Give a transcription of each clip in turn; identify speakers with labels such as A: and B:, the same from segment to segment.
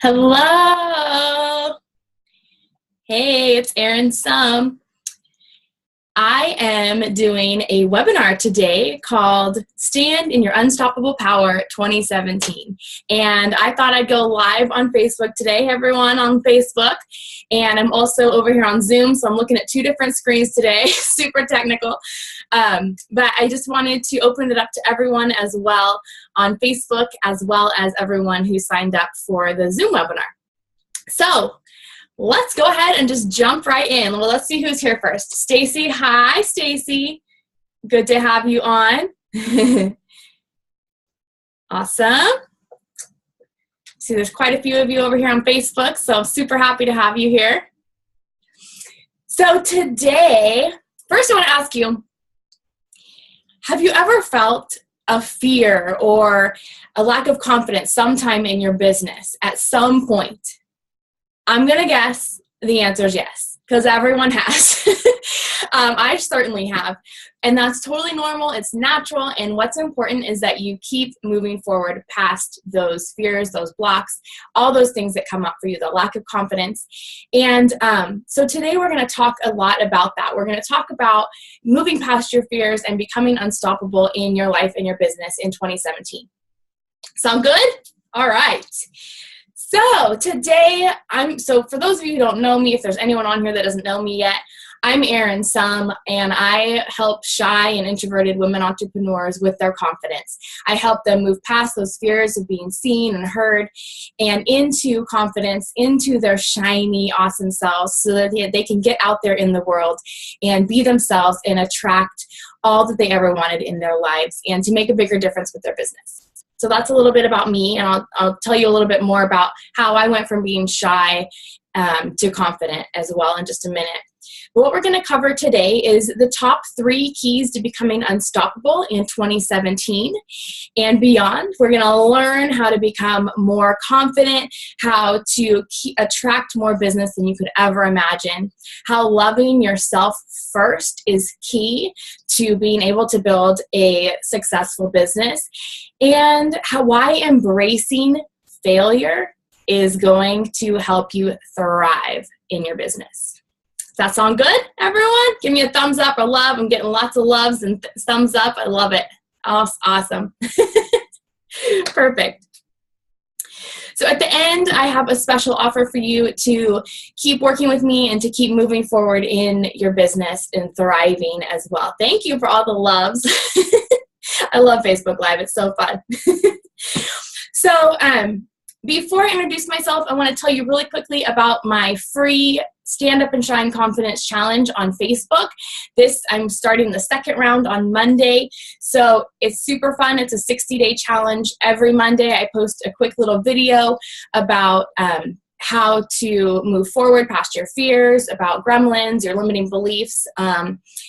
A: Hello. Hey, it's Erin Sum. I am doing a webinar today called Stand in Your Unstoppable Power 2017. And I thought I'd go live on Facebook today, everyone on Facebook. And I'm also over here on Zoom, so I'm looking at two different screens today, super technical. But I just wanted to open it up to everyone as well on Facebook, as well as everyone who signed up for the Zoom webinar. So let's go ahead and just jump right in. Well, let's see who's here first. Stacy, hi, Stacy. Good to have you on. Awesome. See, there's quite a few of you over here on Facebook, so I'm super happy to have you here. So today, first I want to ask you, have you ever felt a fear or a lack of confidence sometime in your business at some point? I'm going to guess the answer is yes, because everyone has. I certainly have. And that's totally normal. It's natural. And what's important is that you keep moving forward past those fears, those blocks, all those things that come up for you, the lack of confidence. And so today we're going to talk a lot about that. We're going to talk about moving past your fears and becoming unstoppable in your life and your business in 2017. Sound good? All right. So today, so for those of you who don't know me, if there's anyone on here that doesn't know me yet, I'm Erin Sum, and I help shy and introverted women entrepreneurs with their confidence. I help them move past those fears of being seen and heard and into confidence, into their shiny, awesome selves so that they can get out there in the world and be themselves and attract all that they ever wanted in their lives and to make a bigger difference with their business. So that's a little bit about me, and I'll tell you a little bit more about how I went from being shy to confident as well in just a minute. But what we're going to cover today is the top 3 keys to becoming unstoppable in 2017 and beyond. We're going to learn how to become more confident, how to attract more business than you could ever imagine, how loving yourself first is key to being able to build a successful business, and why embracing failure is going to help you thrive in your business. Does that sound good, everyone? Give me a thumbs up or love. I'm getting lots of loves and thumbs up. I love it. Awesome. Perfect. So at the end, I have a special offer for you to keep working with me and to keep moving forward in your business and thriving as well. Thank you for all the loves. I love Facebook Live. It's so fun. So before I introduce myself, I want to tell you really quickly about my free Stand Up and Shine Confidence Challenge on Facebook. I'm starting the second round on Monday, so it's super fun. It's a 60-day challenge. Every Monday I post a quick little video about how to move forward past your fears, about gremlins, your limiting beliefs,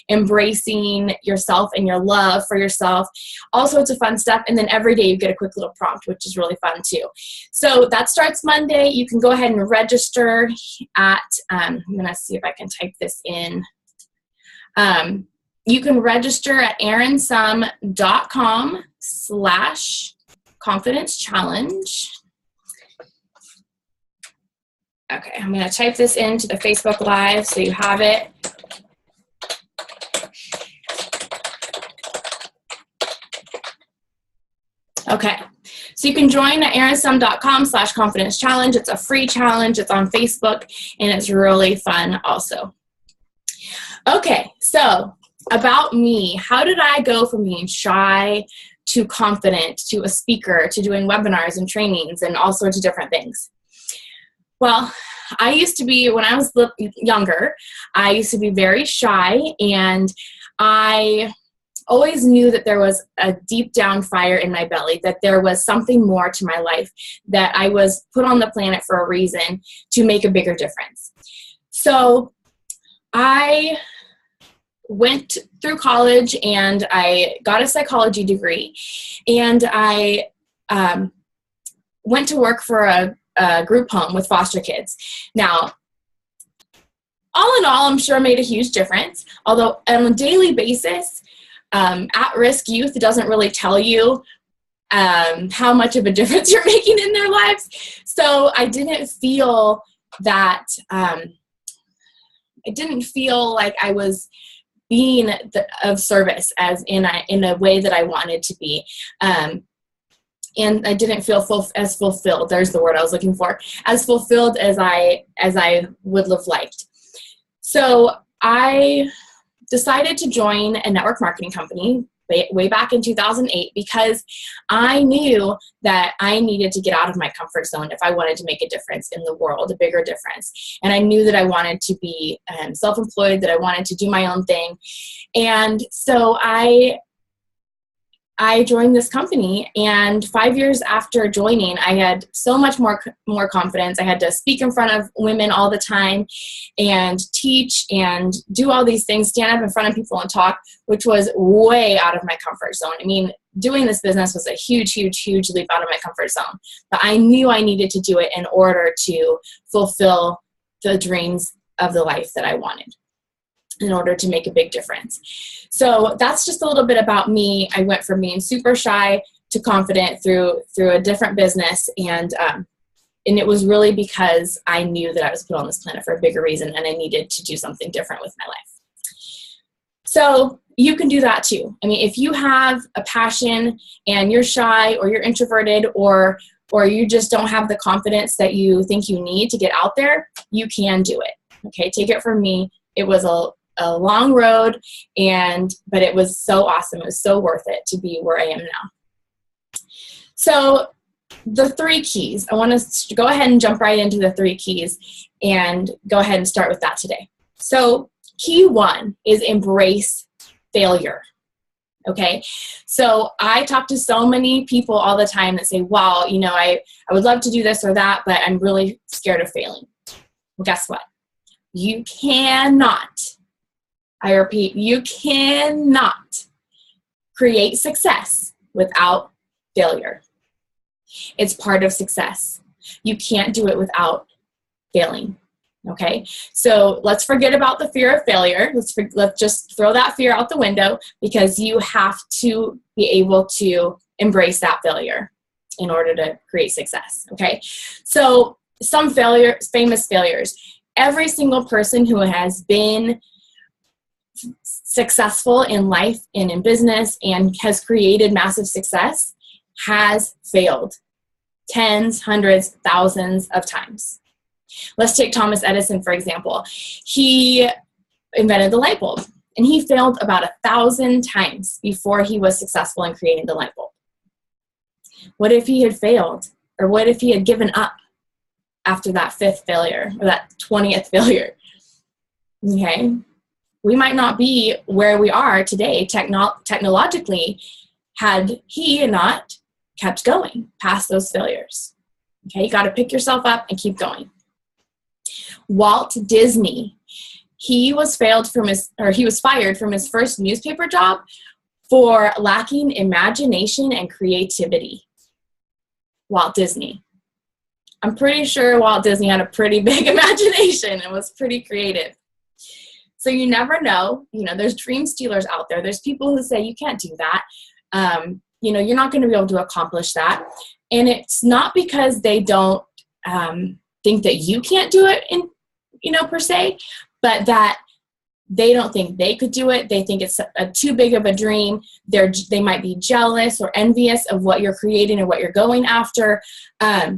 A: embracing yourself and your love for yourself, all sorts of fun stuff. And then every day you get a quick little prompt, which is really fun too. So that starts Monday. You can go ahead and register at, I'm going to see if I can type this in. You can register at erinsum.com/confidence challenge. Okay, I'm going to type this into the Facebook Live so you have it. Okay, so you can join at erinsum.com/confidence challenge. It's a free challenge. It's on Facebook, and it's really fun also. Okay, so about me. How did I go from being shy to confident to a speaker to doing webinars and trainings and all sorts of different things? Well, I used to be, when I was younger, I used to be very shy, and I always knew that there was a deep down fire in my belly, that there was something more to my life, that I was put on the planet for a reason to make a bigger difference. So I went through college and I got a psychology degree, and I went to work for a group home with foster kids. Now, all in all, I'm sure made a huge difference, although on a daily basis, at-risk youth doesn't really tell you how much of a difference you're making in their lives. So I didn't feel that, I didn't feel like I was being of service as in a way that I wanted to be. And I didn't feel as fulfilled. There's the word I was looking for. As fulfilled as I would have liked. So I decided to join a network marketing company way back in 2008 because I knew that I needed to get out of my comfort zone if I wanted to make a difference in the world, a bigger difference. And I knew that I wanted to be self-employed, that I wanted to do my own thing. And so I joined this company, and 5 years after joining, I had so much more confidence. I had to speak in front of women all the time and teach and do all these things, stand up in front of people and talk, which was way out of my comfort zone. I mean, doing this business was a huge, huge, huge leap out of my comfort zone. But I knew I needed to do it in order to fulfill the dreams of the life that I wanted, in order to make a big difference. So that's just a little bit about me. I went from being super shy to confident through a different business, and it was really because I knew that I was put on this planet for a bigger reason, and I needed to do something different with my life. So you can do that too. I mean, if you have a passion and you're shy or you're introverted or you just don't have the confidence that you think you need to get out there, you can do it. Okay, take it from me. It was a long road, but it was so awesome. It was so worth it to be where I am now. So the 3 keys, I want us to go ahead and jump right into the 3 keys and go ahead and start with that today. So key 1 is embrace failure. Okay, so I talk to so many people all the time that say, wow, I would love to do this or that, but I'm really scared of failing. Well, guess what? You cannot, I repeat, you cannot create success without failure. It's part of success. You can't do it without failing. Okay, so let's forget about the fear of failure. Let's just throw that fear out the window, because you have to be able to embrace that failure in order to create success. Okay, so some famous failures. Every single person who has been successful in life and in business and has created massive success has failed tens, hundreds, thousands of times. Let's take Thomas Edison, for example. He invented the light bulb, and he failed about 1,000 times before he was successful in creating the light bulb. What if he had failed? Or what if he had given up after that 5th failure or that 20th failure? Okay, we might not be where we are today technologically had he not kept going past those failures. Okay, you got to pick yourself up and keep going. Walt Disney, he was fired from his first newspaper job for lacking imagination and creativity. Walt Disney. I'm pretty sure Walt Disney had a pretty big imagination and was pretty creative. So you never know. There's dream stealers out there. There's people who say you can't do that. You're not going to be able to accomplish that. And it's not because they don't think that you can't do it per se, but that they don't think they could do it. They think it's too big of a dream. They might be jealous or envious of what you're creating or what you're going after.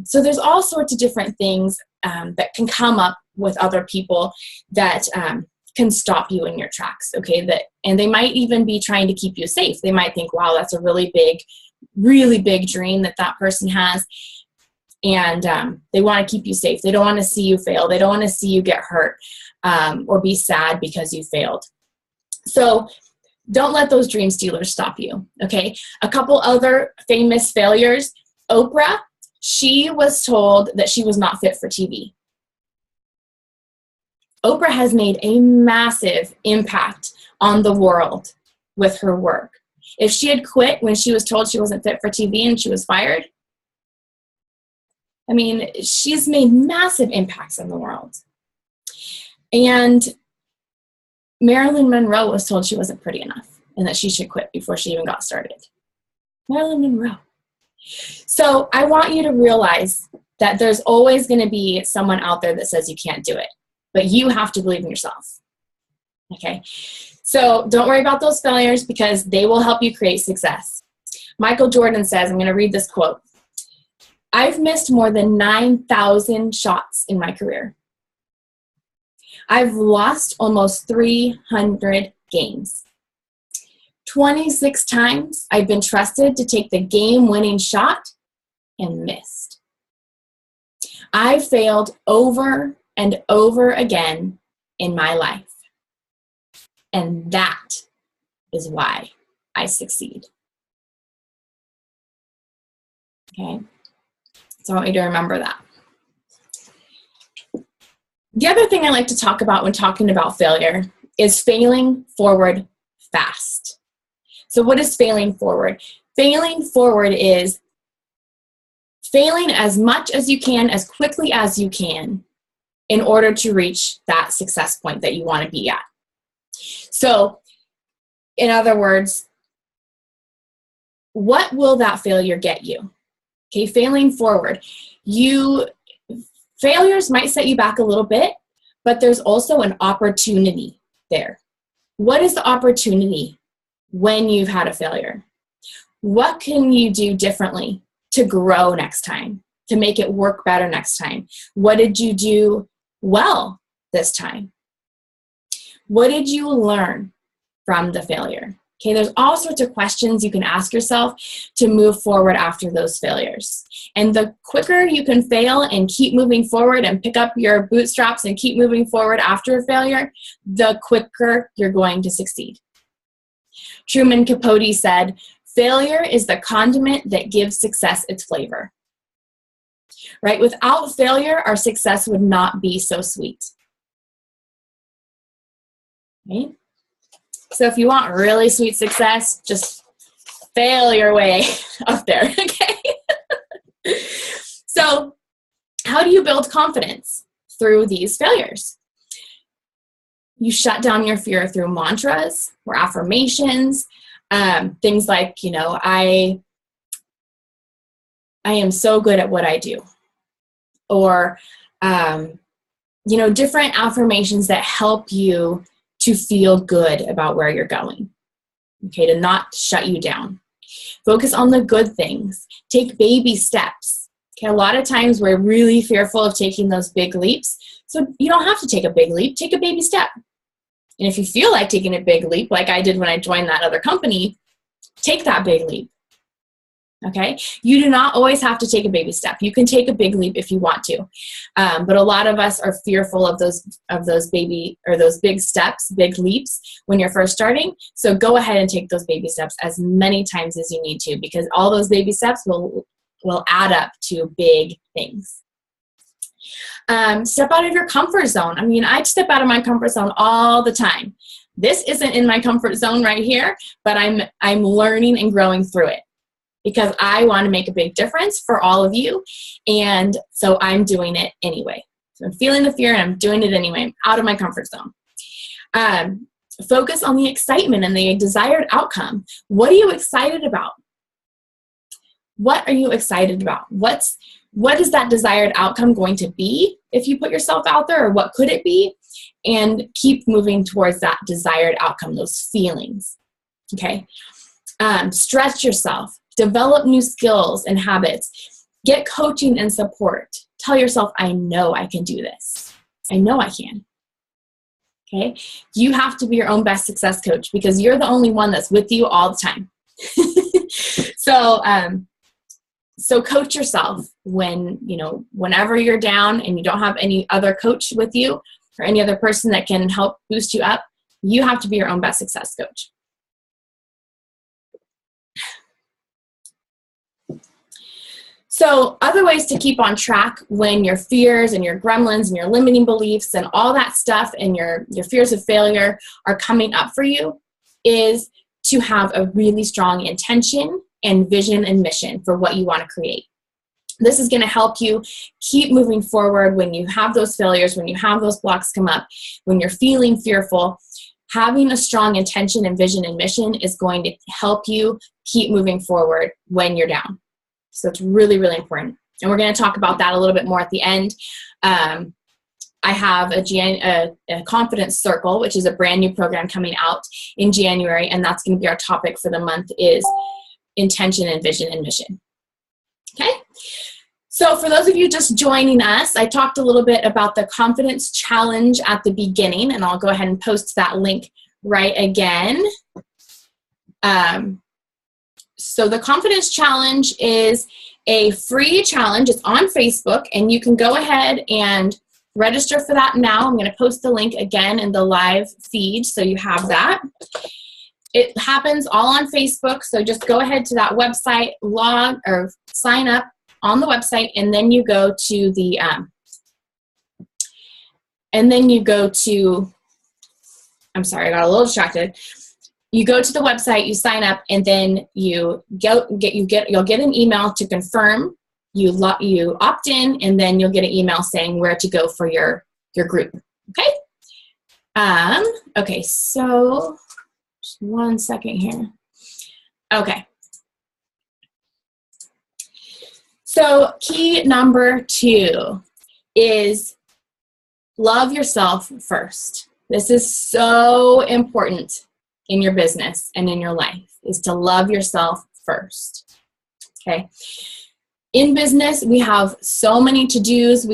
A: So there's all sorts of different things that can come up with other people that can stop you in your tracks. Okay, and they might even be trying to keep you safe. They might think, wow, that's a really big dream that person has. And they want to keep you safe. They don't want to see you fail. They don't want to see you get hurt or be sad because you failed. So don't let those dream stealers stop you, okay? A couple other famous failures. Oprah, she was told that she was not fit for TV. Oprah has made a massive impact on the world with her work. If she had quit when she was told she wasn't fit for TV and she was fired, I mean, she's made massive impacts on the world. And Marilyn Monroe was told she wasn't pretty enough and that she should quit before she even got started. Marilyn Monroe. So I want you to realize that there's always going to be someone out there that says you can't do it, but you have to believe in yourself. Okay? So don't worry about those failures because they will help you create success. Michael Jordan says, I'm going to read this quote, "I've missed more than 9,000 shots in my career. I've lost almost 300 games. 26 times I've been trusted to take the game-winning shot and missed. I've failed over and over again in my life. And that is why I succeed." Okay? So I want you to remember that. The other thing I like to talk about when talking about failure is failing forward fast. So what is failing forward? Failing forward is failing as much as you can, as quickly as you can, in order to reach that success point that you want to be at. So, in other words, what will that failure get you? Okay, failing forward. Failures might set you back a little bit, but there's also an opportunity there. What is the opportunity when you've had a failure? What can you do differently to grow next time, to make it work better next time? What did you do well this time? What did you learn from the failure? Okay, there's all sorts of questions you can ask yourself to move forward after those failures. And the quicker you can fail and keep moving forward and pick up your bootstraps and keep moving forward after a failure, the quicker you're going to succeed. Truman Capote said, "Failure is the condiment that gives success its flavor." Right? Without failure, our success would not be so sweet. Right? So if you want really sweet success, just fail your way up there, okay? So how do you build confidence? Through these failures. You shut down your fear through mantras or affirmations, things like, I am so good at what I do. Or, different affirmations that help you to feel good about where you're going, okay, to not shut you down. Focus on the good things. Take baby steps. Okay, a lot of times we're really fearful of taking those big leaps, so you don't have to take a big leap. Take a baby step. And if you feel like taking a big leap, like I did when I joined that other company, take that big leap. Okay? You do not always have to take a baby step. You can take a big leap if you want to. But a lot of us are fearful of those big steps, big leaps when you're first starting. So go ahead and take those baby steps as many times as you need to, because all those baby steps will add up to big things. Step out of your comfort zone. I mean, I step out of my comfort zone all the time. This isn't in my comfort zone right here, but I'm learning and growing through it, because I want to make a big difference for all of you, and so I'm doing it anyway. So I'm feeling the fear, and I'm doing it anyway. I'm out of my comfort zone. Focus on the excitement and the desired outcome. What are you excited about? What are you excited about? What is that desired outcome going to be if you put yourself out there, or what could it be? And keep moving towards that desired outcome, those feelings, okay? Stretch yourself. Develop new skills and habits. Get coaching and support. Tell yourself, I know I can do this. I know I can. Okay? You have to be your own best success coach, because you're the only one that's with you all the time. So coach yourself whenever you're down and you don't have any other coach with you or any other person that can help boost you up. You have to be your own best success coach. So other ways to keep on track when your fears and your gremlins and your limiting beliefs and all that stuff and your fears of failure are coming up for you is to have a really strong intention and vision and mission for what you want to create. This is going to help you keep moving forward when you have those failures, when you have those blocks come up, when you're feeling fearful. Having a strong intention and vision and mission is going to help you keep moving forward when you're down. So it's really, really important. And we're going to talk about that a little bit more at the end. I have a confidence circle, which is a brand new program coming out in January. And that's going to be our topic for the month is intention and vision and mission. Okay. So for those of you just joining us, I talked a little bit about the confidence challenge at the beginning, and I'll go ahead and post that link right again. So the confidence challenge is a free challenge. It's on Facebook, and you can go ahead and register for that now. I'm going to post the link again in the live feed so you have that. It happens all on Facebook, so just go ahead to that website, log or sign up on the website, and then you go to the I'm sorry, I got a little distracted. You go to the website, you sign up, and then you'll get an email to confirm you opt in, and then you'll get an email saying where to go for your group. Okay. Okay. So just 1 second here. Okay. So key number 2 is love yourself first. This is so important in your business and in your life, is to love yourself first. Okay. In business, we have so many to-dos.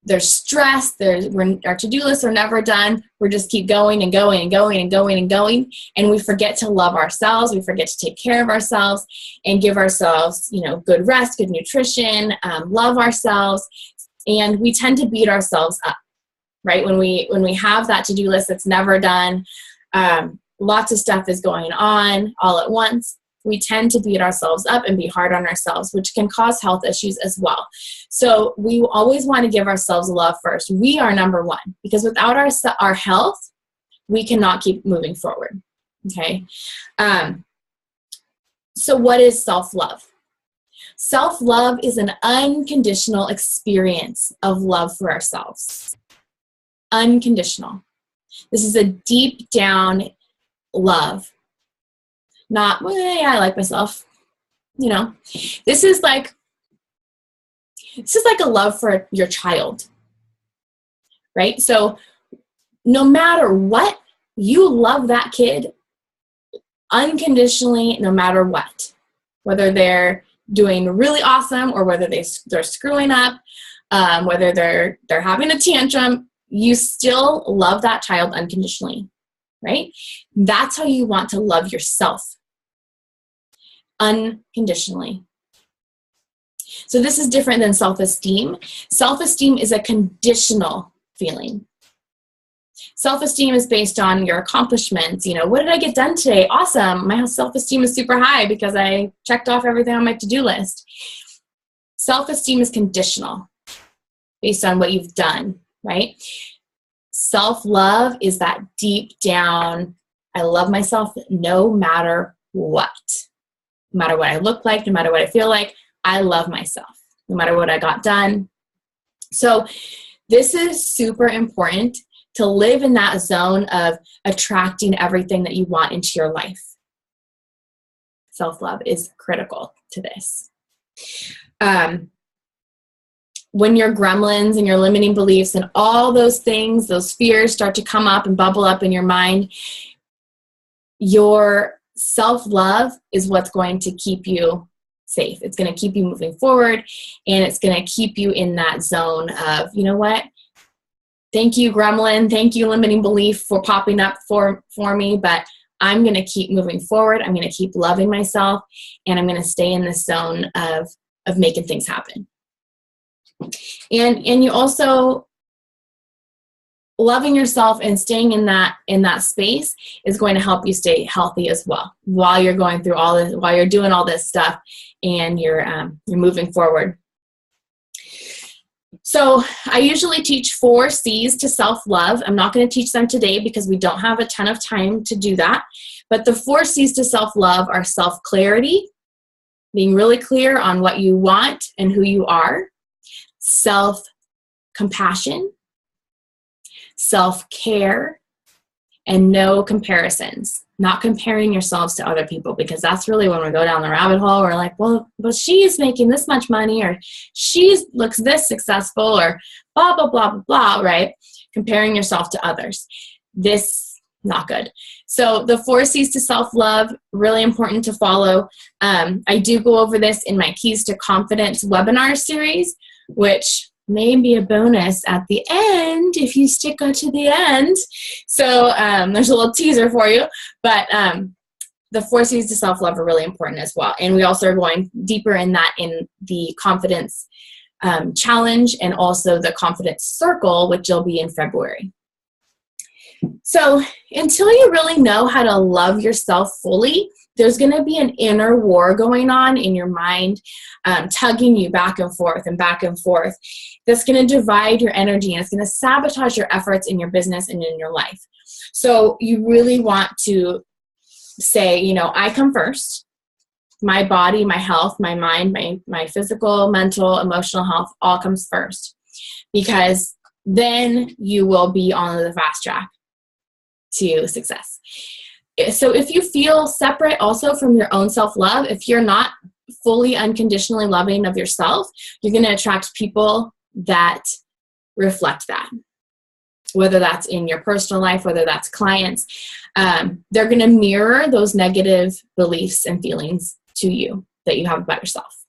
A: There's stress. Our to-do lists are never done. We just keep going and going and going and going and going. And we forget to love ourselves. We forget to take care of ourselves and give ourselves, good rest, good nutrition, love ourselves. And we tend to beat ourselves up, right? When we have that to-do list that's never done, lots of stuff is going on all at once. We tend to beat ourselves up and be hard on ourselves, which can cause health issues as well. So we always want to give ourselves love first. We are number one, because without our health, we cannot keep moving forward. Okay. So what is self-love? Self-love is an unconditional experience of love for ourselves. Unconditional. This is a deep down love. Not, well, yeah, I like myself. This is like a love for your child, right? So no matter what, you love that kid unconditionally, no matter what, whether they're doing really awesome or whether they're screwing up, whether they're having a tantrum, you still love that child unconditionally, right? That's how you want to love yourself. Unconditionally. So this is different than self-esteem. Self-esteem is a conditional feeling. Self-esteem is based on your accomplishments. What did I get done today? Awesome. My self-esteem is super high because I checked off everything on my to-do list. Self-esteem is conditional based on what you've done, right? Self-love is that deep down, I love myself no matter what. No matter what I look like, no matter what I feel like, I love myself, no matter what I got done. So this is super important to live in that zone of attracting everything that you want into your life. Self-love is critical to this. When your gremlins and your limiting beliefs and all those things, those fears start to come up and bubble up in your mind, your self-love is what's going to keep you safe. It's going to keep you moving forward, and it's going to keep you in that zone of, you know what? Thank you, gremlin. Thank you, limiting belief, for popping up for me, but I'm going to keep moving forward. I'm going to keep loving myself, and I'm going to stay in this zone of making things happen. And you also, loving yourself and staying in that space is going to help you stay healthy as well while you're going through all this, while you're doing all this stuff and you're moving forward. So I usually teach 4 C's to self-love. I'm not going to teach them today because we don't have a ton of time to do that. But the 4 C's to self-love are self-clarity, being really clear on what you want and who you are, self-compassion, self-care, and no comparisons, not comparing yourselves to other people, because that's really when we go down the rabbit hole. We're like, well, she's making this much money, or she looks this successful, or blah, blah, blah, blah, blah, right? Comparing yourself to others. This, not good. So the 4 C's to self-love, really important to follow. I do go over this in my Keys to Confidence webinar series, which may be a bonus at the end if you stick to the end. So there's a little teaser for you. But the 4 C's to self-love are really important as well. And we also are going deeper in that in the confidence challenge, and also the confidence circle, which will be in February. So until you really know how to love yourself fully, there's going to be an inner war going on in your mind, tugging you back and forth and back and forth. That's going to divide your energy, and it's going to sabotage your efforts in your business and in your life. So you really want to say, you know, I come first. My body, my health, my mind, my physical, mental, emotional health all comes first, because then you will be on the fast track to success. So if you feel separate also from your own self-love, if you're not fully unconditionally loving of yourself, you're going to attract people that reflect that. Whether that's in your personal life, whether that's clients, they're going to mirror those negative beliefs and feelings to you that you have about yourself.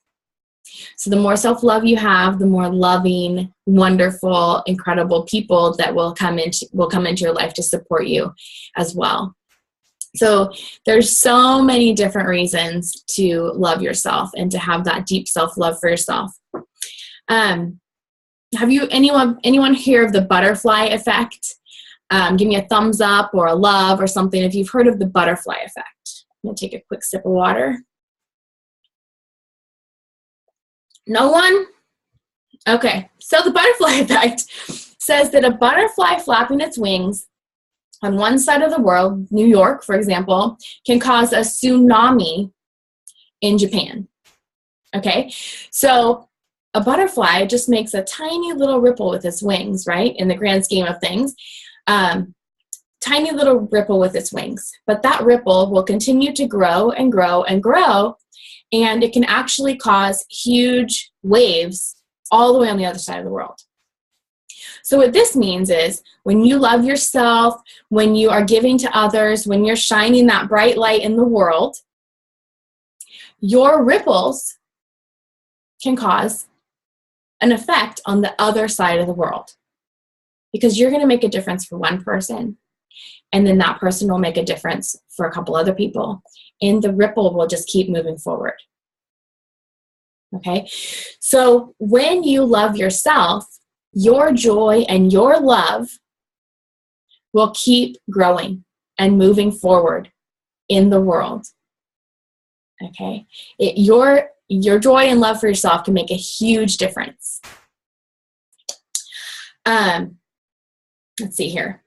A: So the more self-love you have, the more loving, wonderful, incredible people that will come into your life to support you as well. So there's so many different reasons to love yourself and to have that deep self-love for yourself. Have you anyone hear of the butterfly effect? Give me a thumbs up or a love or something if you've heard of the butterfly effect. I'm going to take a quick sip of water. No one? Okay, so the butterfly effect says that a butterfly flapping its wings on one side of the world, New York, for example, can cause a tsunami in Japan. Okay, so a butterfly just makes a tiny little ripple with its wings, right? In the grand scheme of things, tiny little ripple with its wings. But that ripple will continue to grow and grow and grow, and it can actually cause huge waves all the way on the other side of the world. So what this means is when you love yourself, when you are giving to others, when you're shining that bright light in the world, your ripples can cause an effect on the other side of the world, because you're going to make a difference for one person, and then that person will make a difference for a couple other people, and the ripple will just keep moving forward. Okay, so when you love yourself, your joy and your love will keep growing and moving forward in the world. Okay, your joy and love for yourself can make a huge difference. Let's see here.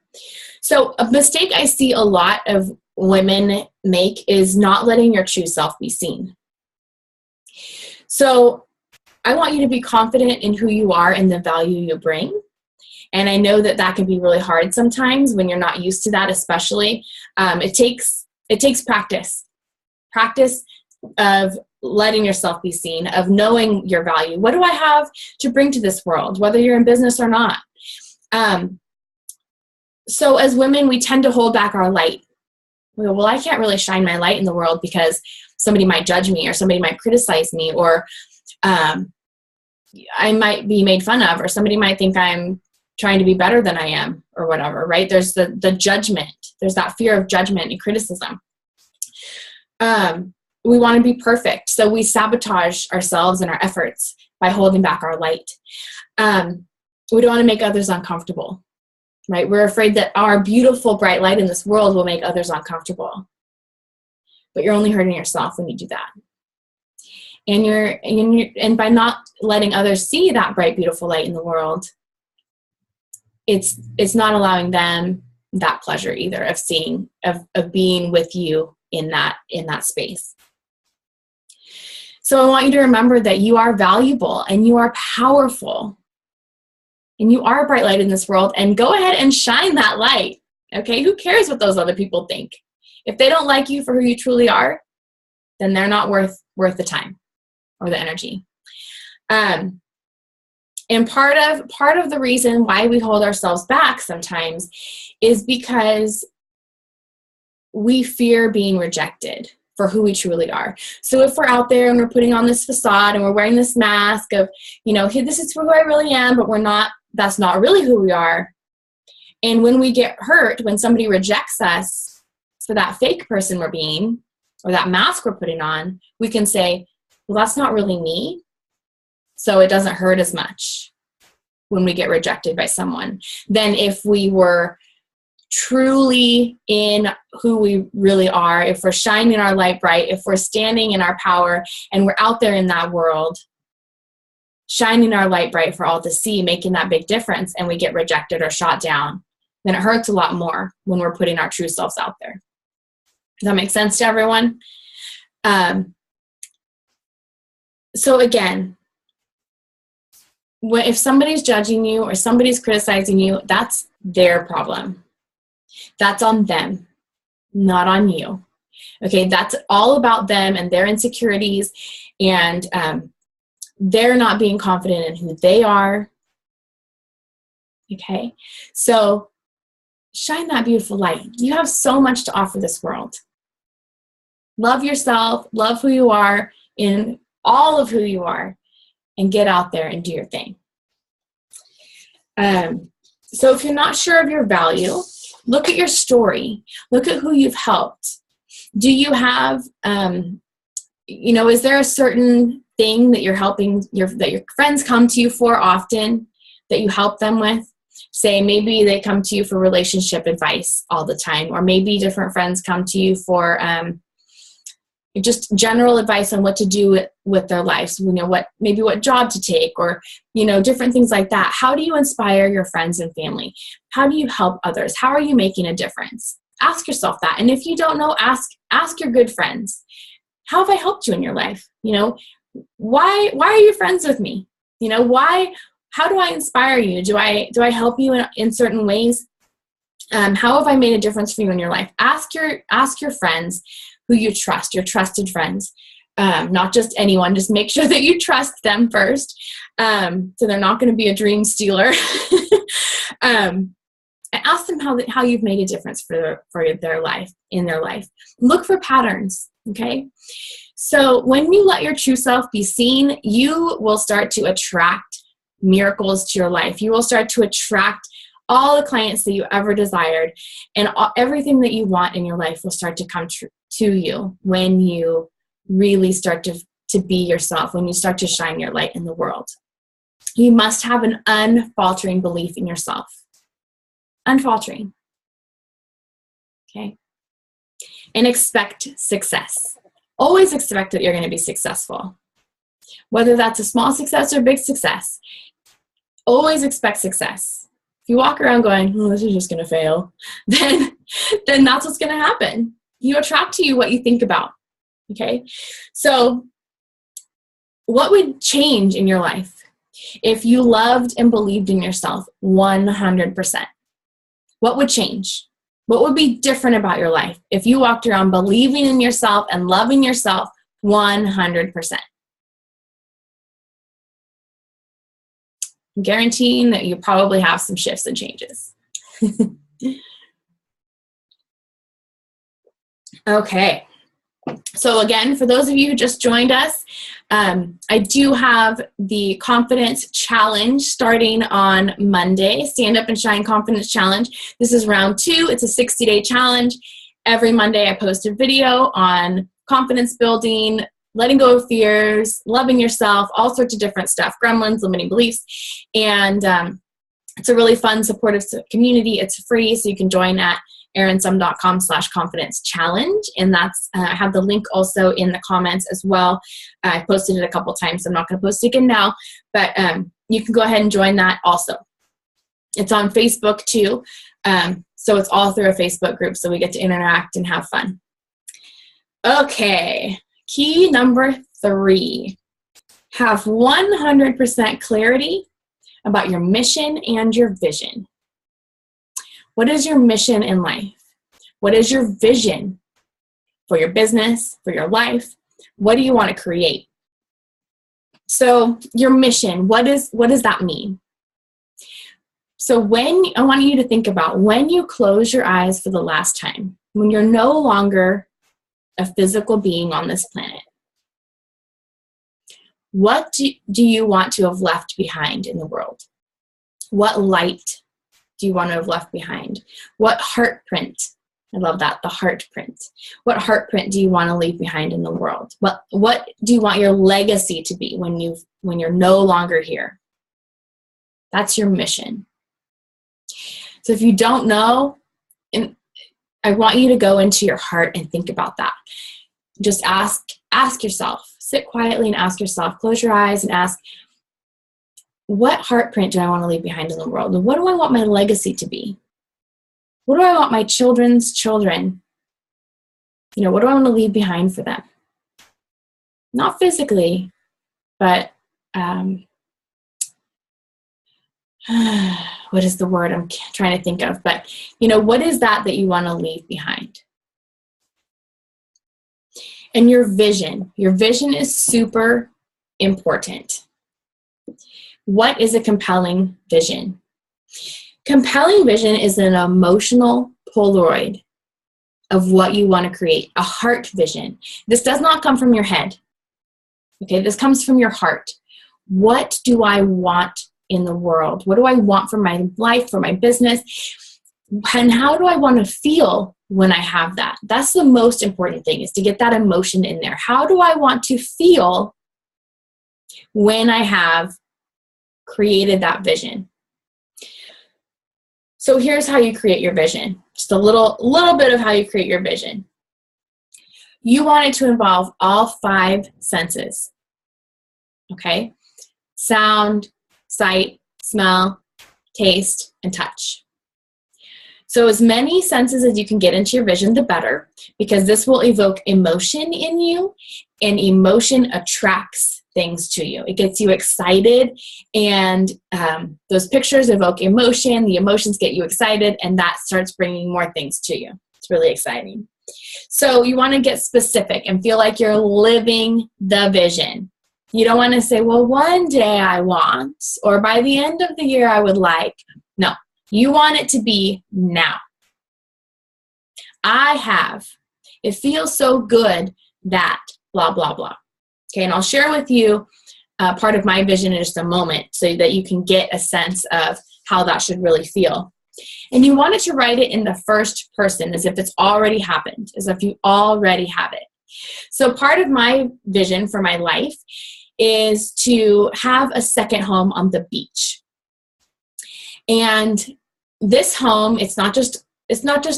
A: So a mistake I see a lot of women make is not letting your true self be seen. So I want you to be confident in who you are and the value you bring. And I know that that can be really hard sometimes when you're not used to that, especially. It takes practice of letting yourself be seen, of knowing your value. What do I have to bring to this world, whether you're in business or not? So as women, we tend to hold back our light. We go, well, I can't really shine my light in the world because somebody might judge me, or somebody might criticize me, or I might be made fun of, or somebody might think I'm trying to be better than I am, or whatever, right? There's the judgment. There's that fear of judgment and criticism. We want to be perfect, so we sabotage ourselves and our efforts by holding back our light. We don't want to make others uncomfortable, right? We're afraid that our beautiful bright light in this world will make others uncomfortable. But you're only hurting yourself when you do that. And by not letting others see that bright, beautiful light in the world, it's not allowing them that pleasure either of seeing, of being with you in that space. So I want you to remember that you are valuable and you are powerful and you are a bright light in this world, and go ahead and shine that light. Okay, who cares what those other people think? If they don't like you for who you truly are, then they're not worth the time or the energy. And part of the reason why we hold ourselves back sometimes is because we fear being rejected for who we truly are. So if we're out there and we're putting on this facade and we're wearing this mask of, hey, this is who I really am, but that's not really who we are. And when we get hurt, when somebody rejects us for that fake person we're being, or that mask we're putting on, we can say, well, that's not really me. So it doesn't hurt as much when we get rejected by someone than if we were truly in who we really are, if we're shining our light bright, if we're standing in our power and we're out there in that world, shining our light bright for all to see, making that big difference, and we get rejected or shot down, then it hurts a lot more when we're putting our true selves out there. Does that make sense to everyone? So again, if somebody's judging you or somebody's criticizing you, that's their problem. That's on them, not on you. Okay, that's all about them and their insecurities, and they're not being confident in who they are. Okay, so shine that beautiful light. You have so much to offer this world. Love yourself, love who you are in all of who you are, and get out there and do your thing. So if you're not sure of your value, look at your story. Look at who you've helped. Do you have, is there a certain thing that you're helping, that your friends come to you for often, that you help them with? Say maybe they come to you for relationship advice all the time, or maybe different friends come to you for just general advice on what to do with their lives, what job to take, or, different things like that. How do you inspire your friends and family? How do you help others? How are you making a difference? Ask yourself that. And if you don't know, ask your good friends. How have I helped you in your life? Why are you friends with me? How do I inspire you? Do I help you in certain ways? How have I made a difference for you in your life? Ask your friends who you trust, your trusted friends, not just anyone. Just make sure that you trust them first, so they're not going to be a dream stealer. And ask them how you've made a difference for their life, in their life. Look for patterns. Okay, so when you let your true self be seen, you will start to attract miracles to your life. You will start to attract all the clients that you ever desired, and everything that you want in your life will start to come true to you when you really start to be yourself, when you start to shine your light in the world. You must have an unfaltering belief in yourself. Unfaltering. Okay? And expect success. Always expect that you're going to be successful. Whether that's a small success or big success, always expect success. If you walk around going, this is just going to fail, then that's what's going to happen. You attract to you what you think about. Okay? So what would change in your life if you loved and believed in yourself 100%? What would change? What would be different about your life if you walked around believing in yourself and loving yourself 100%? I'm guaranteeing that you probably have some shifts and changes. Okay. So again, for those of you who just joined us, I do have the Confidence Challenge starting on Monday. Stand Up and Shine Confidence Challenge. This is round 2. It's a 60-day challenge. Every Monday I post a video on confidence building, letting go of fears, loving yourself, all sorts of different stuff, gremlins, limiting beliefs. And it's a really fun, supportive community. It's free, so you can join at erinsum.com/confidence challenge. And that's, I have the link also in the comments as well. I posted it a couple times, so I'm not going to post it again now, but you can go ahead and join that also. It's on Facebook too. So it's all through a Facebook group, so we get to interact and have fun. Okay, key number 3, have 100% clarity about your mission and your vision. What is your mission in life? What is your vision for your business, for your life? What do you want to create? So your mission, what does that mean? So I want you to think about when you close your eyes for the last time, when you're no longer a physical being on this planet, what do you want to have left behind in the world? What light do you want to have left behind? What heart print? I love that, the heart print. What heart print do you want to leave behind in the world? What do you want your legacy to be when you're no longer here? That's your mission. So if you don't know, and I want you to go into your heart and think about that. Just ask yourself, sit quietly and ask yourself, close your eyes and ask, what heart print do I want to leave behind in the world? And what do I want my legacy to be? What do I want my children's children? What do I want to leave behind for them? Not physically, but what is the word I'm trying to think of? But, what is that you want to leave behind? And your vision is super important. What is a compelling vision? Compelling vision is an emotional Polaroid of what you want to create, a heart vision. This does not come from your head. Okay, this comes from your heart. What do I want in the world? What do I want for my life, for my business? And how do I want to feel when I have that? That's the most important thing, is to get that emotion in there. How do I want to feel when I have created that vision? So here's how you create your vision. Just a little bit of how you create your vision. You want it to involve all 5 senses. Okay? Sound, sight, smell, taste, and touch. So as many senses as you can get into your vision, the better, because this will evoke emotion in you, and emotion attracts things to you. It gets you excited, and those pictures evoke emotion. The emotions get you excited, and that starts bringing more things to you. It's really exciting. So you want to get specific and feel like you're living the vision. You don't want to say, well, one day I want, or by the end of the year I would like. No, you want it to be now. I have. It feels so good that blah, blah, blah. Okay, and I'll share with you part of my vision in just a moment so that you can get a sense of how that should really feel. And you wanted to write it in the first person, as if it's already happened, as if you already have it. So part of my vision for my life is to have a second home on the beach. And this home, it's not just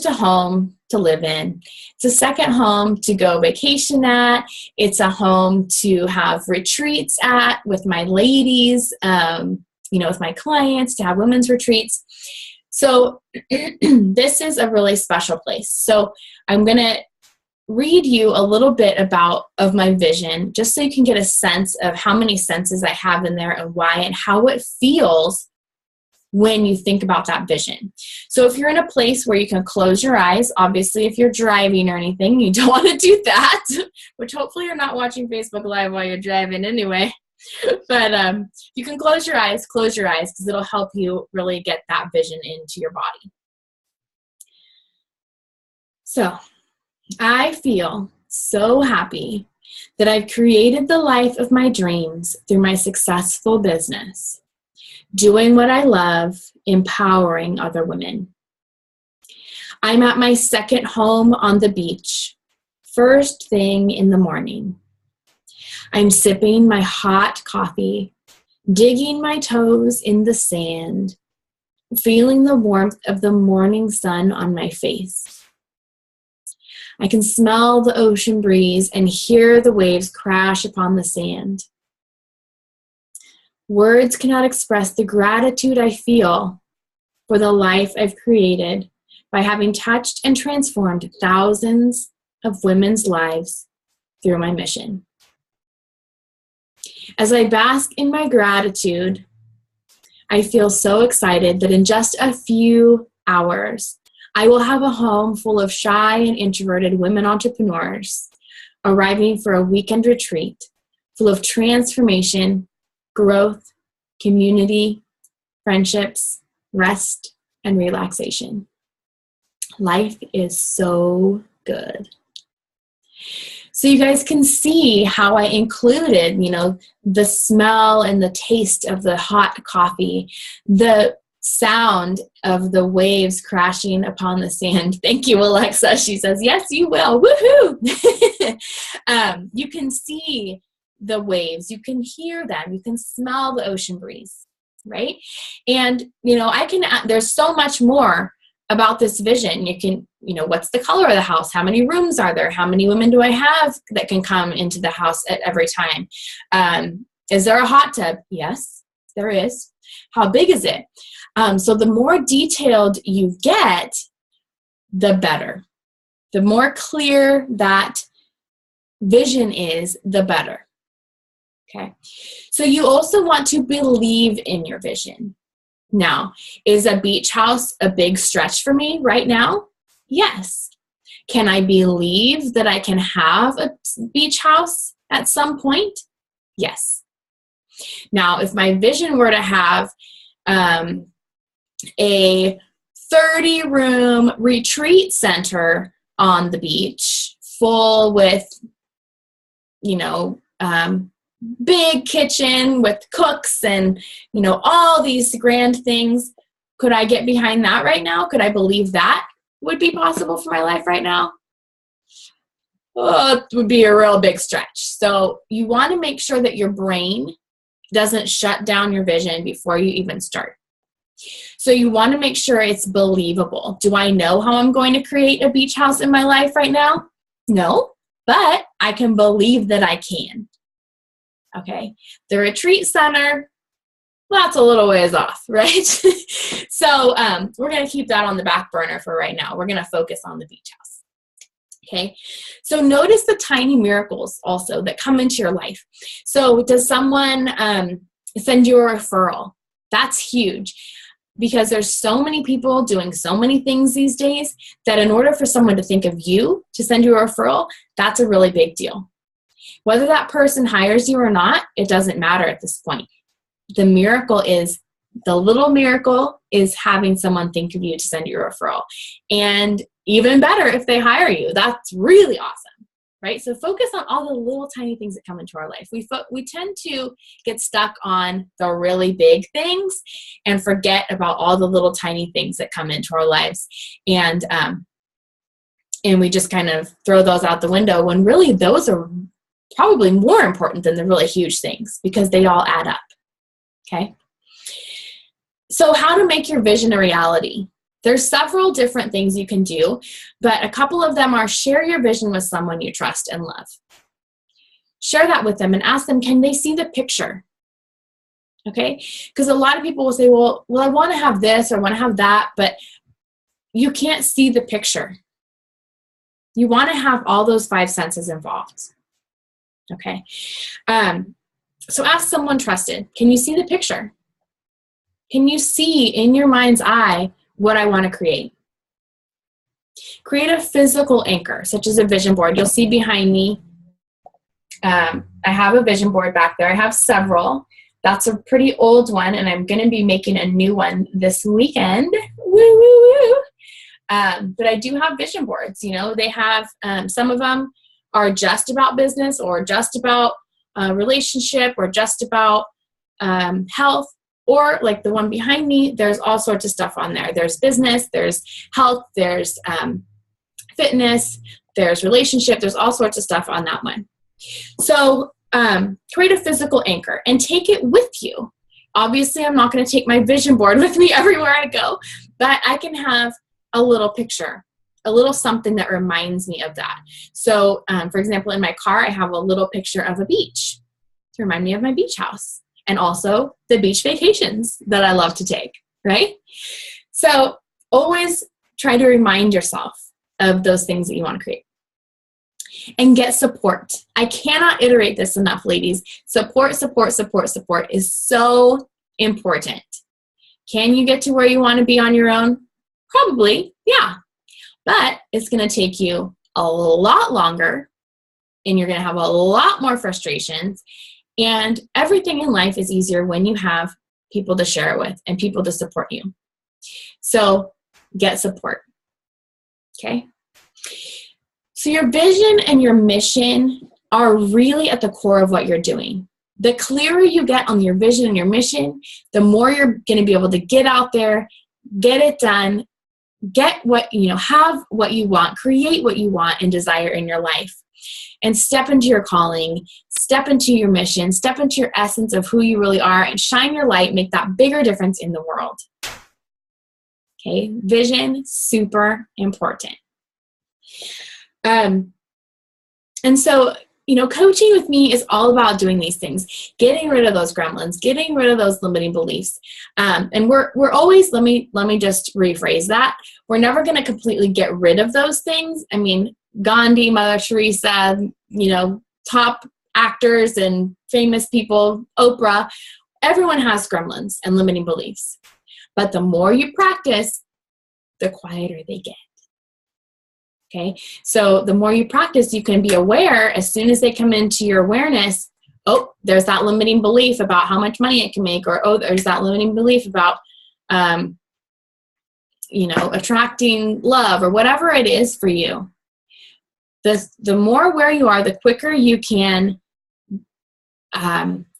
A: a home to live in. It's a second home to go vacation at. It's a home to have retreats at with my ladies, with my clients, to have women's retreats. So this is a really special place. So I'm going to read you a little bit of my vision, just so you can get a sense of how many senses I have in there and why, and how it feels when you think about that vision. So if you're in a place where you can close your eyes, obviously if you're driving or anything, you don't want to do that, which hopefully you're not watching Facebook Live while you're driving anyway. But you can close your eyes, because it'll help you really get that vision into your body. So I feel so happy that I've created the life of my dreams through my successful business, doing what I love, empowering other women. I'm at my second home on the beach, first thing in the morning. I'm sipping my hot coffee, digging my toes in the sand, feeling the warmth of the morning sun on my face. I can smell the ocean breeze and hear the waves crash upon the sand. Words cannot express the gratitude I feel for the life I've created by having touched and transformed thousands of women's lives through my mission. As I bask in my gratitude, I feel so excited that in just a few hours. I will have a home full of shy and introverted women entrepreneurs arriving for a weekend retreat full of transformation, growth, community, friendships, rest, and relaxation. Life is so good. So you guys can see how I included, the smell and the taste of the hot coffee, the sound of the waves crashing upon the sand. Thank you, Alexa. She says, yes, you will. Woohoo! You can see the waves. You can hear them. You can smell the ocean breeze, right? And, there's so much more about this vision. You can, what's the color of the house? How many rooms are there? How many women do I have that can come into the house at every time? Is there a hot tub? Yes, there is. How big is it? So the more detailed you get, the better. The more clear that vision is, the better. Okay. So you also want to believe in your vision. Now, is a beach house a big stretch for me right now? Yes. Can I believe that I can have a beach house at some point? Yes. Now, if my vision were to have a 30-room retreat center on the beach, full with, big kitchen with cooks and, all these grand things. Could I get behind that right now? Could I believe that would be possible for my life right now? Oh, it would be a real big stretch. So you want to make sure that your brain doesn't shut down your vision before you even start. So you want to make sure it's believable. Do I know how I'm going to create a beach house in my life right now? No, but I can believe that I can. Okay, the retreat center, that's a little ways off, right? So we're going to keep that on the back burner for right now. We're going to focus on the beach house. Okay, so notice the tiny miracles also that come into your life. So does someone send you a referral? That's huge, because there's so many people doing so many things these days that in order for someone to think of you to send you a referral, that's a really big deal. Whether that person hires you or not, it doesn't matter at this point. The little miracle is having someone think of you to send you a referral. And even better if they hire you. That's really awesome, right? So focus on all the little tiny things that come into our life. We tend to get stuck on the really big things and forget about all the little tiny things that come into our lives. And we just kind of throw those out the window when really those are probably more important than the really huge things, because they all add up. Okay. So how to make your vision a reality? There's several different things you can do, but a couple of them are share your vision with someone you trust and love. Share that with them and ask them, can they see the picture? Okay. Because a lot of people will say, well, I want to have this or I want to have that, but you can't see the picture. You want to have all those 5 senses involved. Okay. So ask someone trusted, can you see the picture? Can you see in your mind's eye what I want to create? Create a physical anchor, such as a vision board. You'll see behind me, I have a vision board back there. I have several. That's a pretty old one, and I'm going to be making a new one this weekend. Woo, woo, woo. But I do have vision boards. They have, some of them are just about business or just about relationship or just about health, or like the one behind me, there's all sorts of stuff on there. There's business, there's health, there's fitness, there's relationship, there's all sorts of stuff on that one. So create a physical anchor and take it with you. Obviously, I'm not going to take my vision board with me everywhere I go, but I can have a little picture, a little something that reminds me of that. So, for example, in my car, I have a little picture of a beach to remind me of my beach house, and also the beach vacations that I love to take, right? So always try to remind yourself of those things that you want to create. And get support. I cannot iterate this enough, ladies. Support, support, support, support is so important. Can you get to where you want to be on your own? Probably, yeah. But it's going to take you a lot longer, and you're going to have a lot more frustrations, and everything in life is easier when you have people to share it with and people to support you. So get support, okay? So your vision and your mission are really at the core of what you're doing. The clearer you get on your vision and your mission, the more you're going to be able to get out there, get it done, get what, have what you want, create what you want and desire in your life, and step into your calling, step into your mission, step into your essence of who you really are, and shine your light, make that bigger difference in the world. Okay, vision, super important. And so, coaching with me is all about doing these things, getting rid of those gremlins, getting rid of those limiting beliefs. And we're always, let me just rephrase that. We're never going to completely get rid of those things. I mean, Gandhi, Mother Teresa, top actors and famous people, Oprah, everyone has gremlins and limiting beliefs. But the more you practice, the quieter they get. Okay, so the more you practice, you can be aware as soon as they come into your awareness. Oh, there's that limiting belief about how much money it can make, or oh, there's that limiting belief about, attracting love, or whatever it is for you. The more aware you are, the quicker you can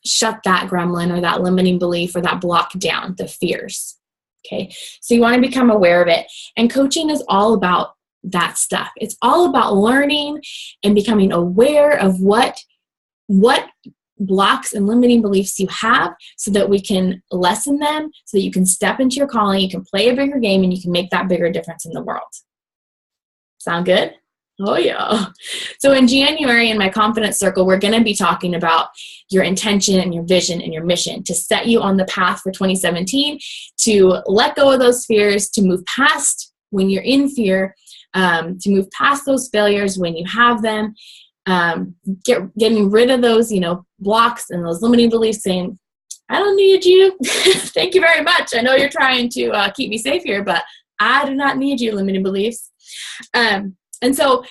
A: shut that gremlin or that limiting belief or that block down, the fears. Okay, so you want to become aware of it, and coaching is all about that stuff. It's all about learning and becoming aware of what blocks and limiting beliefs you have, so that we can lessen them, so that you can step into your calling, you can play a bigger game, and you can make that bigger difference in the world. Sound good? Oh yeah. So in January in my confidence circle, we're going to be talking about your intention and your vision and your mission to set you on the path for 2017, to let go of those fears, to move past when you're in fear, to move past those failures when you have them, getting rid of those, blocks and those limiting beliefs, saying, I don't need you. Thank you very much. I know you're trying to keep me safe here, but I do not need you, limiting beliefs. And so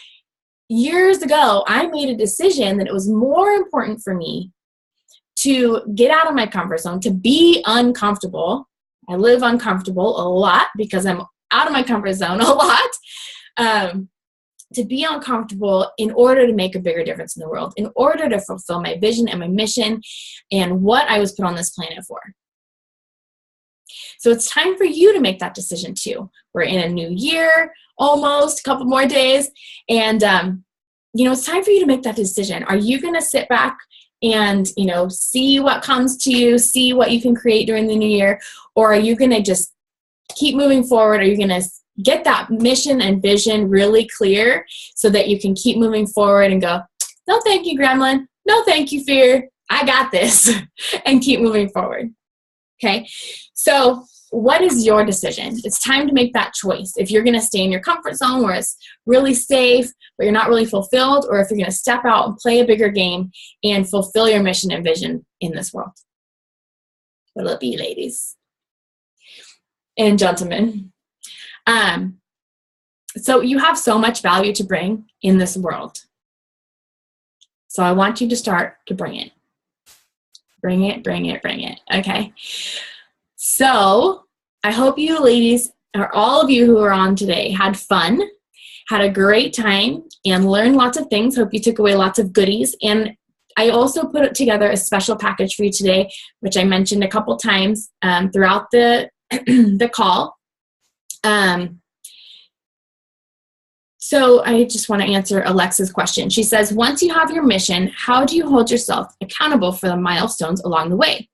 A: years ago, I made a decision that it was more important for me to get out of my comfort zone, to be uncomfortable. I live uncomfortable a lot because I'm out of my comfort zone a lot. To be uncomfortable in order to make a bigger difference in the world, in order to fulfill my vision and my mission and what I was put on this planet for. So it's time for you to make that decision too. We're in a new year, almost a couple more days. And, it's time for you to make that decision. Are you going to sit back and, see what comes to you, see what you can create during the new year? Or are you going to just keep moving forward? Are you going to get that mission and vision really clear so that you can keep moving forward and go, no, thank you, gremlin. No, thank you, fear. I got this, and keep moving forward. Okay. So what is your decision? It's time to make that choice. If you're going to stay in your comfort zone where it's really safe, but you're not really fulfilled, or if you're going to step out and play a bigger game and fulfill your mission and vision in this world. What'll it be, ladies and gentlemen? So you have so much value to bring in this world. So I want you to start to bring it. Bring it, bring it, bring it. Okay. So I hope you ladies, or all of you who are on today, had fun, had a great time, and learned lots of things. Hope you took away lots of goodies. And I also put together a special package for you today, which I mentioned a couple times throughout the call. So I just want to answer Alexa's question. She says, once you have your mission, how do you hold yourself accountable for the milestones along the way?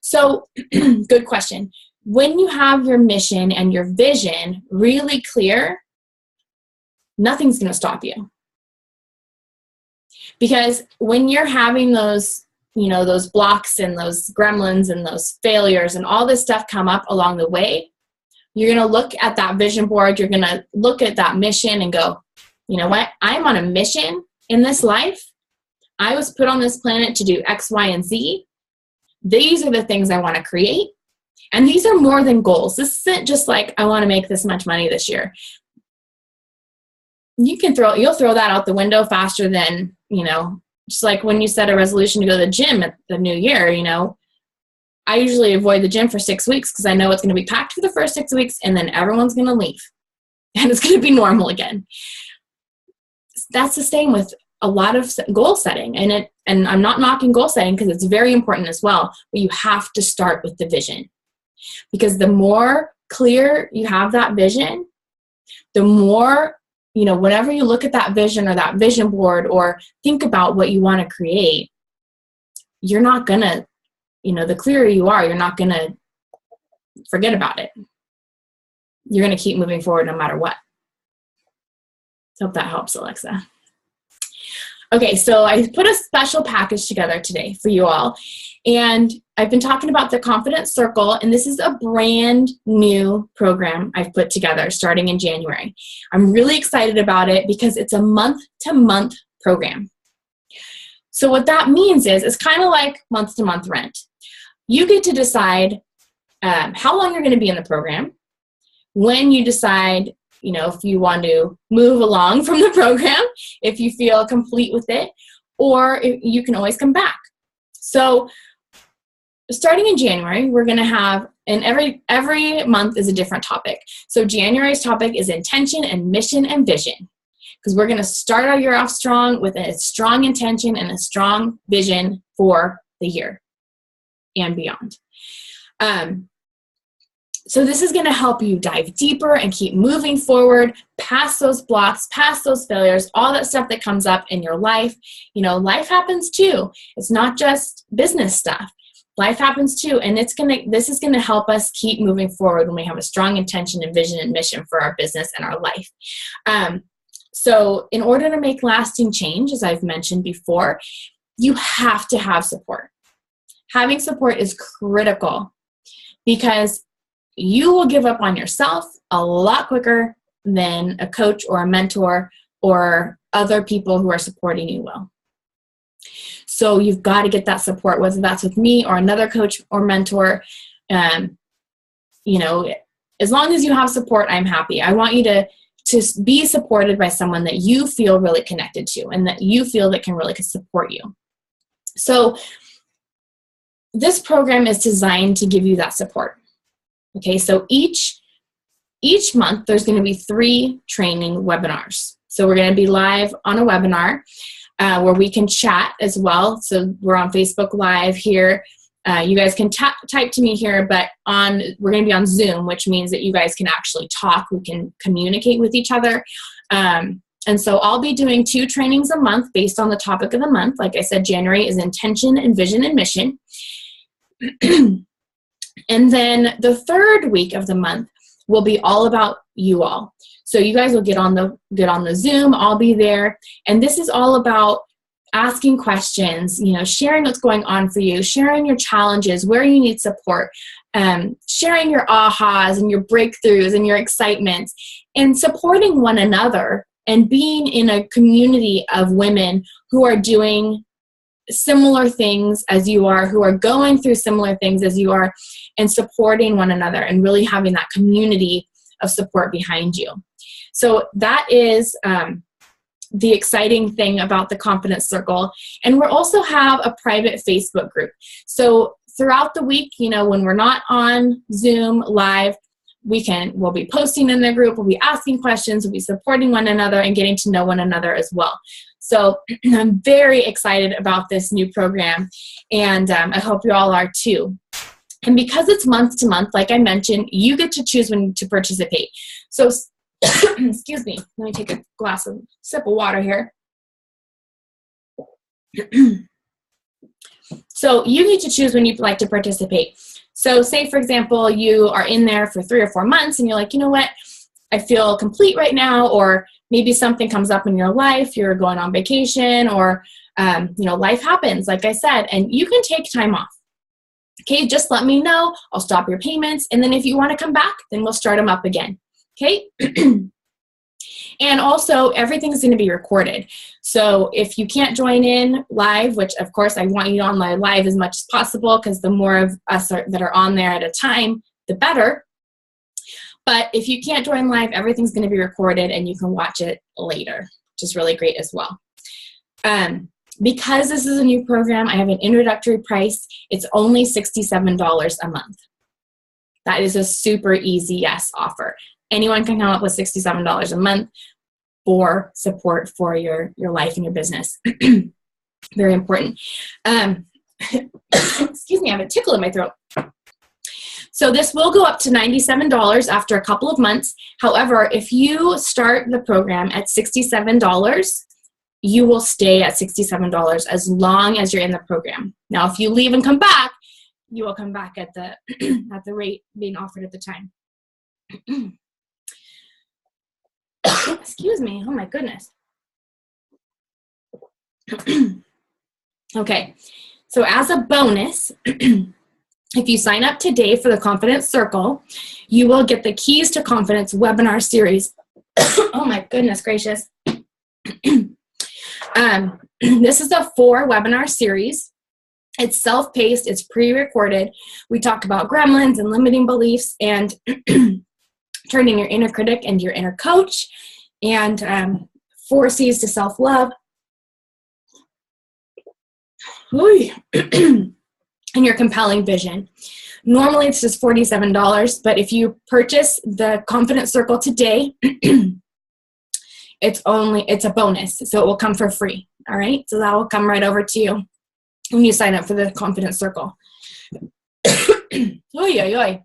A: So good question. When you have your mission and your vision really clear, nothing's going to stop you. Because when you're having those, those blocks and those gremlins and those failures and all this stuff come up along the way, you're going to look at that vision board, you're going to look at that mission and go, you know what? I'm on a mission in this life. I was put on this planet to do X, Y, and Z. These are the things I want to create. And these are more than goals. This isn't just like, I want to make this much money this year. You'll throw that out the window faster than, just like when you set a resolution to go to the gym at the new year, I usually avoid the gym for 6 weeks because I know it's going to be packed for the first 6 weeks and then everyone's going to leave and it's going to be normal again. That's the same with a lot of goal setting, and I'm not knocking goal setting because it's very important as well, but you have to start with the vision, because the more clear you have that vision, the more, whenever you look at that vision or that vision board or think about what you want to create, you're not going to, the clearer you are, you're not going to forget about it. You're going to keep moving forward no matter what. Hope that helps, Alexa. Okay, so I put a special package together today for you all. And I've been talking about the Confidence Circle, and this is a brand new program I've put together starting in January. I'm really excited about it because it's a month-to-month program. So what that means is it's kind of like month-to-month rent. You get to decide how long you're going to be in the program, when you decide, if you want to move along from the program, if you feel complete with it, or you can always come back. So starting in January, we're going to have, and every month is a different topic. So January's topic is intention and mission and vision, because we're going to start our year off strong with a strong intention and a strong vision for the year and beyond. So this is going to help you dive deeper and keep moving forward past those blocks, past those failures, all that stuff that comes up in your life. Life happens too. It's not just business stuff. Life happens too. And this is going to help us keep moving forward when we have a strong intention and vision and mission for our business and our life. So in order to make lasting change, as I've mentioned before, you have to have support. Having support is critical because you will give up on yourself a lot quicker than a coach or a mentor or other people who are supporting you will. So you've got to get that support, whether that's with me or another coach or mentor. As long as you have support, I'm happy. I want you to be supported by someone that you feel really connected to and that you feel that can really support you. So this program is designed to give you that support. Okay, so each month there's going to be 3 training webinars. So we're going to be live on a webinar where we can chat as well. So we're on Facebook Live here. You guys can type to me here, but we're going to be on Zoom, which means that you guys can actually talk. We can communicate with each other. And so I'll be doing 2 trainings a month based on the topic of the month. Like I said, January is intention and vision and mission. And then the 3rd week of the month will be all about you all. So you guys will get on the Zoom. I'll be there. And this is all about asking questions, sharing what's going on for you, sharing your challenges, where you need support, sharing your ahas and your breakthroughs and your excitements, and supporting one another and being in a community of women who are doing similar things as you are, who are going through similar things as you are, and supporting one another and really having that community of support behind you. So that is the exciting thing about the Confidence Circle. And we also have a private Facebook group. So throughout the week, when we're not on Zoom live, we'll be posting in the group, we'll be asking questions, we'll be supporting one another and getting to know one another as well. So I'm very excited about this new program, and I hope you all are too. And because it's month to month, like I mentioned, you get to choose when to participate. So, excuse me, let me take a sip of water here. So you get to choose when you'd like to participate. So say, for example, you are in there for 3 or 4 months and you're like, you know what, I feel complete right now, or maybe something comes up in your life, you're going on vacation, or life happens, like I said, and you can take time off. Okay, just let me know. I'll stop your payments, and then if you want to come back, then we'll start them up again. Okay? And also, everything's going to be recorded. So if you can't join in live, which of course I want you on live as much as possible, because the more of us that are on there at a time, the better. But if you can't join live, everything's going to be recorded and you can watch it later, which is really great as well. Because this is a new program, I have an introductory price. It's only $67 a month. That is a super easy yes offer. Anyone can come up with $67 a month for support for your life and your business. Very important. Excuse me, I have a tickle in my throat. So this will go up to $97 after a couple of months. However, if you start the program at $67, you will stay at $67 as long as you're in the program. Now, if you leave and come back, you will come back at the at the rate being offered at the time. Excuse me. Oh my goodness. Okay. So as a bonus, if you sign up today for the Confidence Circle, you will get the Keys to Confidence webinar series. Oh my goodness gracious. This is a 4-webinar series. It's self-paced, it's pre-recorded. We talk about gremlins and limiting beliefs and turning your inner critic into your inner coach, and 4 C's to self-love. And your compelling vision. Normally it's just $47, but if you purchase the Confidence Circle today, it's a bonus, so it will come for free. All right, so that will come right over to you when you sign up for the Confidence Circle. Oy, oy, oy.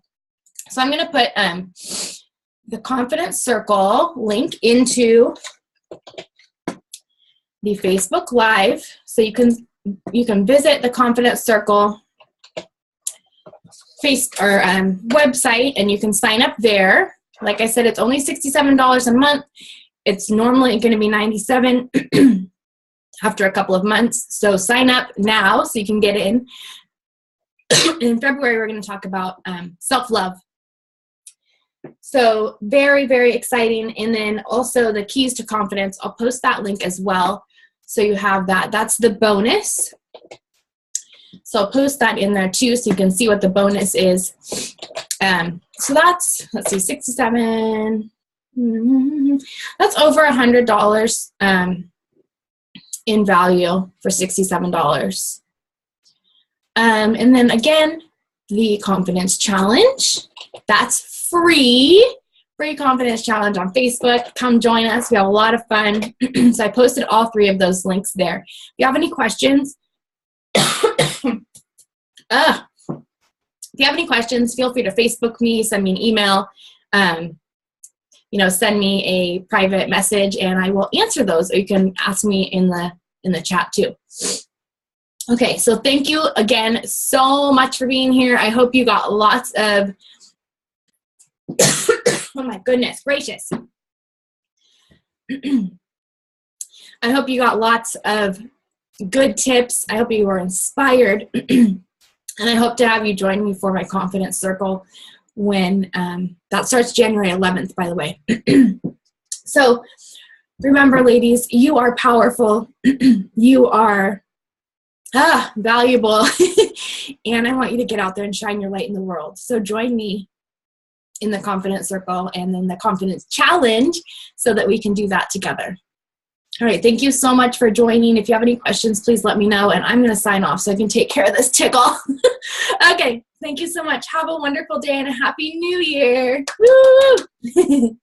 A: So I'm going to put the Confidence Circle link into the Facebook Live, so you can visit the Confidence Circle website, and you can sign up there. Like I said, it's only $67 a month. It's normally going to be $97 after a couple of months. So sign up now so you can get in. In February, we're going to talk about self-love. So very, very exciting. And then also the Keys to Confidence. I'll post that link as well. So you have that. That's the bonus. So I'll post that in there too so you can see what the bonus is. So that's, let's see, 67. That's over $100 in value for $67. And then again, the Confidence Challenge. That's free. Free Confidence Challenge on Facebook. Come join us. We have a lot of fun. So I posted all 3 of those links there. If you have any questions, if you have any questions, feel free to Facebook me, send me an email, send me a private message and I will answer those, or you can ask me in the chat too. Okay, so thank you again so much for being here. I hope you got lots of, oh my goodness gracious. I hope you got lots of good tips. I hope you were inspired. And I hope to have you join me for my Confidence Circle when that starts January 11th, by the way. So remember, ladies, you are powerful. You are valuable. And I want you to get out there and shine your light in the world. So join me in the Confidence Circle and then the Confidence Challenge so that we can do that together. All right, thank you so much for joining. If you have any questions, please let me know, and I'm going to sign off so I can take care of this tickle. Okay, thank you so much. Have a wonderful day and a Happy New Year. Woo!